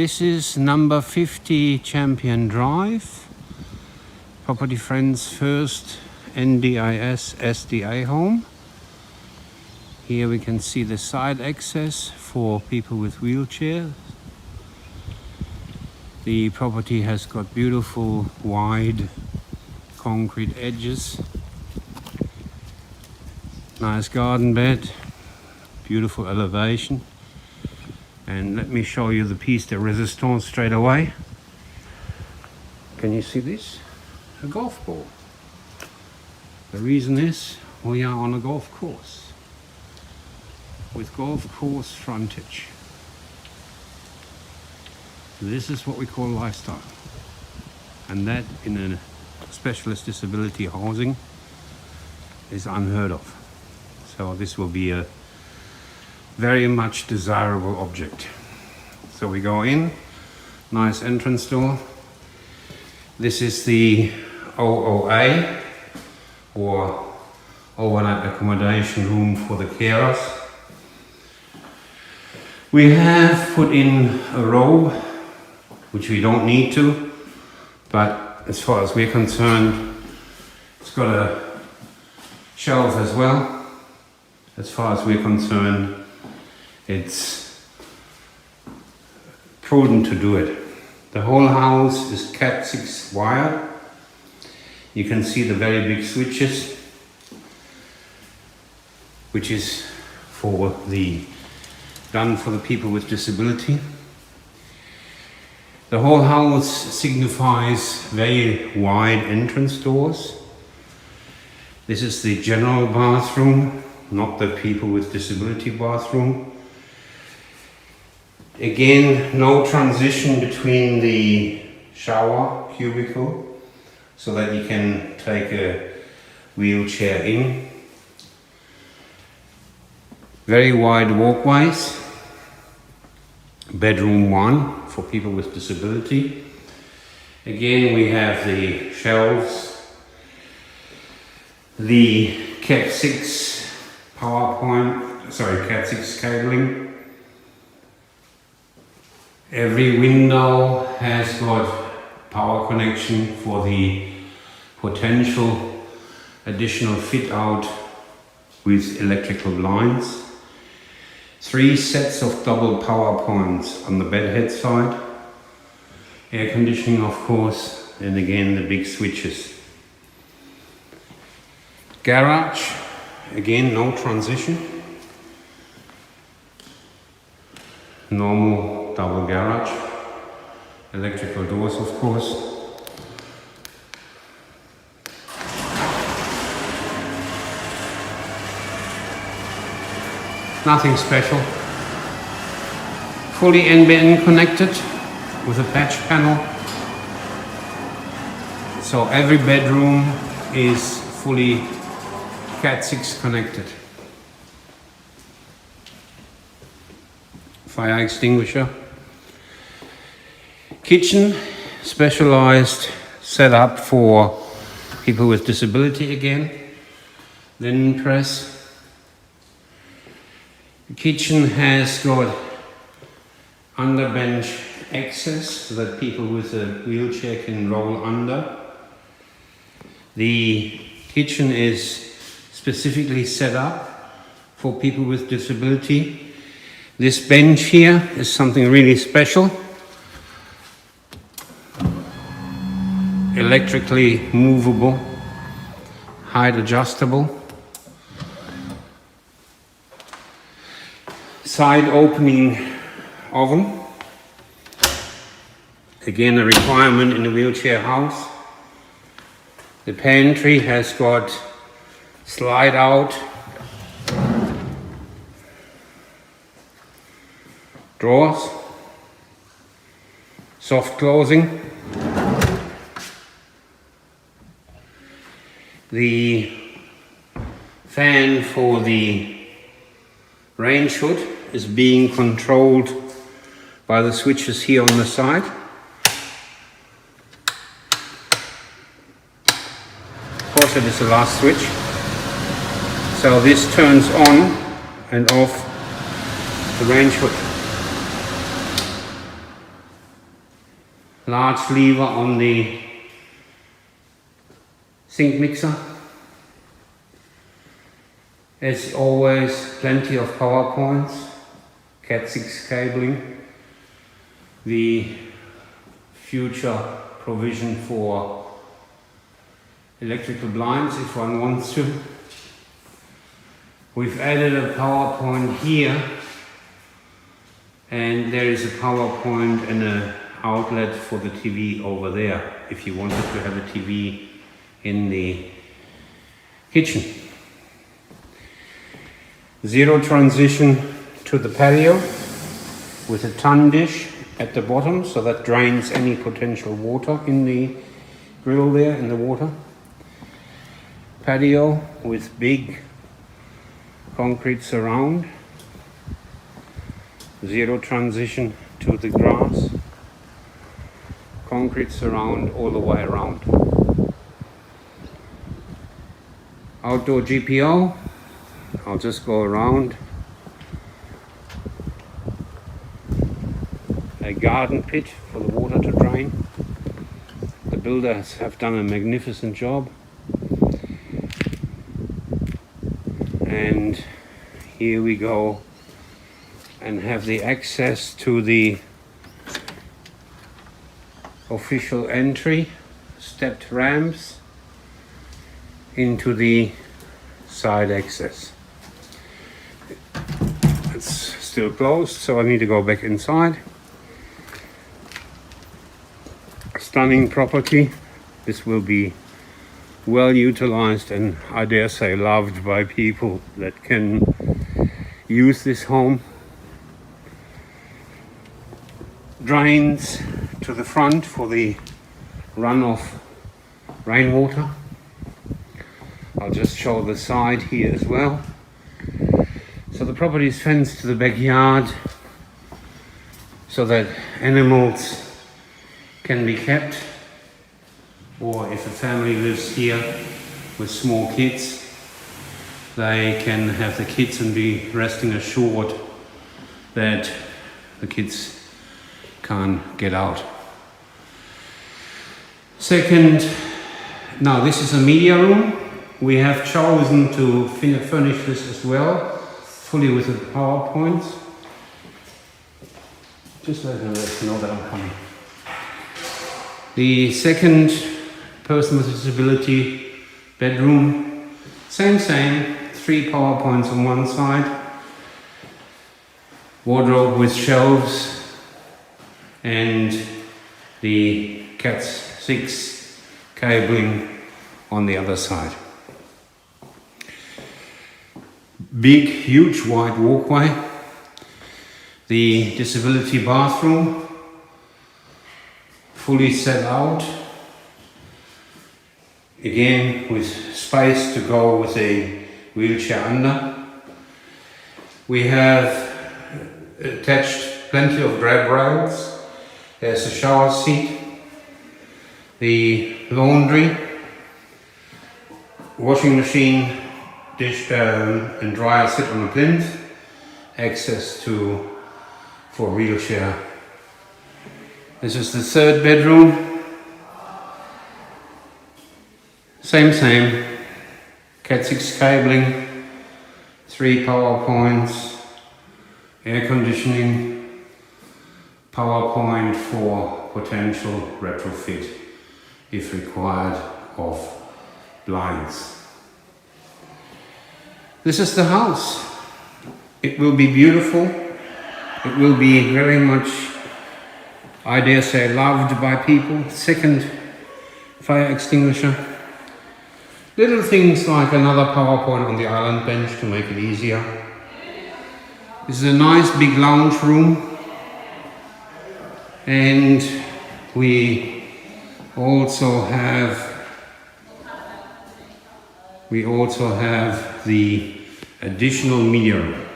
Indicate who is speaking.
Speaker 1: this is number 50 Champion Drive, Property Friends First NDIS SDA home. Here we can see the side access for people with wheelchairs. The property has got beautiful wide concrete edges, nice garden bed, beautiful elevation. And let me show you the piece de resistance straight away. Can you see this? A golf ball. The reason is we are on a golf course with golf course frontage. This is what we call lifestyle, and that in a specialist disability housing is unheard of. So this will be a very much desirable object. So we go in, nice entrance door. This is the OOA, or overnight accommodation room for the carers. We have put in a robe, which we don't need to, but as far as we're concerned, it's got a shelf as well. As far as we're concerned, it's prudent to do it. The whole house is Cat 6 wired. You can see the very big switches, which is done for the people with disability. The whole house signifies very wide entrance doors. This is the general bathroom, not the people with disability bathroom. Again, no transition between the shower cubicle so that you can take a wheelchair in. Very wide walkways. Bedroom 1 for people with disability. Again, we have the shelves, the Cat 6 Cat 6 cabling. Every window has got power connection for the potential additional fit out with electrical lines. 3 sets of double power points on the bedhead side. Air conditioning, of course, and again the big switches. Garage, again no transition. Normal double garage. Electrical doors, of course. Nothing special. Fully NBN connected with a patch panel. So every bedroom is fully Cat 6 connected. Fire extinguisher. Kitchen, specialized setup for people with disability again. Linen press. The kitchen has got underbench access so that people with a wheelchair can roll under. The kitchen is specifically set up for people with disability. This bench here is something really special. Electrically movable, height adjustable. Side opening oven. Again, a requirement in a wheelchair house. The pantry has got slide out drawers, soft closing. The fan for the range hood is being controlled by the switches here on the side. Of course, it is the last switch. So this turns on and off the range hood. large lever on the sink mixer. As always, plenty of power points, Cat 6 cabling, the future provision for electrical blinds if one wants to. We've added a power point here, and there is a power point and an outlet for the TV over there if you wanted to have a TV in the kitchen. Zero transition to the patio with a ton dish at the bottom, so that drains any potential water in the grill there in the water. Patio with big concrete surround. Zero transition to the grass. Concrete surround all the way around. Outdoor GPO. I'll just go around. A garden pit for the water to drain. The builders have done a magnificent job. And here we go and have the access to the official entry, stepped ramps into the side access. It's still closed, so I need to go back inside. Stunning property. This will be well utilized and I dare say loved by people that can use this home. Drains to the front for the runoff rainwater. I'll just show the side here as well. So the property is fenced to the backyard so that animals can be kept, or if a family lives here with small kids, they can have the kids and be resting assured that the kids can't get out. Second, now this is a media room. We have chosen to furnish this as well, fully with the PowerPoints. Just let them know that I'm coming. The second person with disability bedroom, same, 3 PowerPoints on one side, wardrobe with shelves, and the Cat 6 cabling on the other side. Big, huge wide walkway, the disability bathroom, fully set out, again with space to go with a wheelchair under. We have attached plenty of grab rails. There's a shower seat, the laundry, washing machine, dish and dryer sit on a plinth, access for wheelchair. This is the third bedroom. Same, Cat 6 cabling, 3 power points, air conditioning, power point for potential retrofit if required of blinds. This is the house. It will be beautiful. It will be very much, I dare say, loved by people. Second, fire extinguisher. Little things like another power point on the island bench to make it easier. This is a nice big lounge room. And we also have the additional media room.